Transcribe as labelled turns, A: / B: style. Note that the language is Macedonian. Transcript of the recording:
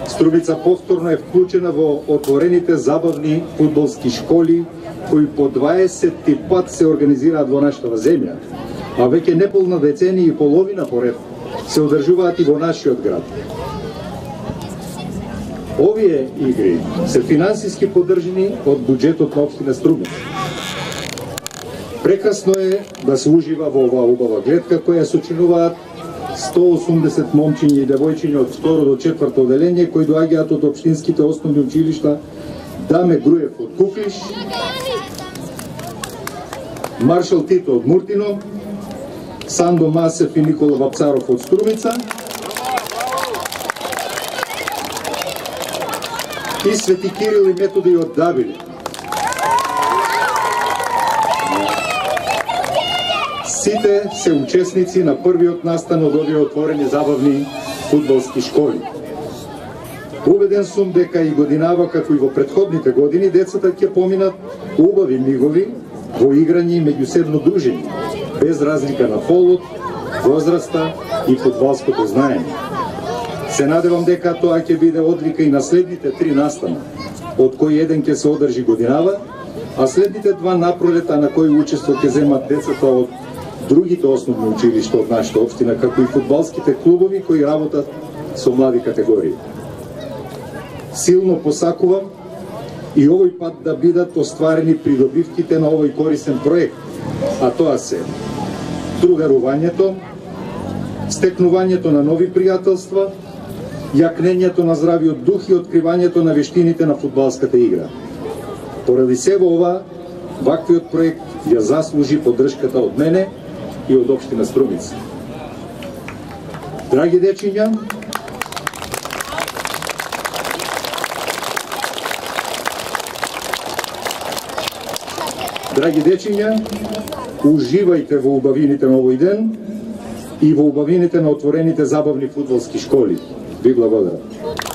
A: Струмица повторно е вклучена во отворените забавни фудбалски школи, кои по 20 пат се организираат во нашата земја, а веќе неполна деценија и половина поред се одржуваат и во нашиот град. Овие игри се финансиски поддржани од буџетот на општина Струмица. Прекрасно е да се ужива во оваа убава гледка која сочинуваат 180 момчиња и девојчиња од 2 до 4 оделение кои доаѓаат од општинските основни училишта Даме Груев од Куклиш, Маршал Тито од Муртино, Сандо Масев и Никола Вапцаров од Струмица и Свети Кирил и Методи од Давиле. Сите се учесници на првиот настан од овие отворени забавни фудбалски школи. Убеден сум дека и годинава, како и во претходните години, децата ќе поминат убави мигови во играње и меѓусебно дружење, без разлика на полот, возраста и фудбалското знаење. Се надевам дека тоа ќе биде одлика и на следните 3 настана, од кои еден ќе се одржи годинава, а следните 2 напролета на кои учество ќе земат децата од другите основни училишта од нашата општина, како и фудбалските клубови кои работат со млади категории. Силно посакувам и овој пат да бидат остварени придобивките на овој корисен проект, а тоа се другарувањето, стекнувањето на нови пријателства, јакнењето на здравиот дух и откривањето на вештините на фудбалската игра. Поради сево ова, ваквиот проект ја заслужи поддршката од мене и од општина Струмица. Драги дечиња, уживајте во убавините на овој ден и во убавините на отворените забавни фудбалски школи. Ви благодарам.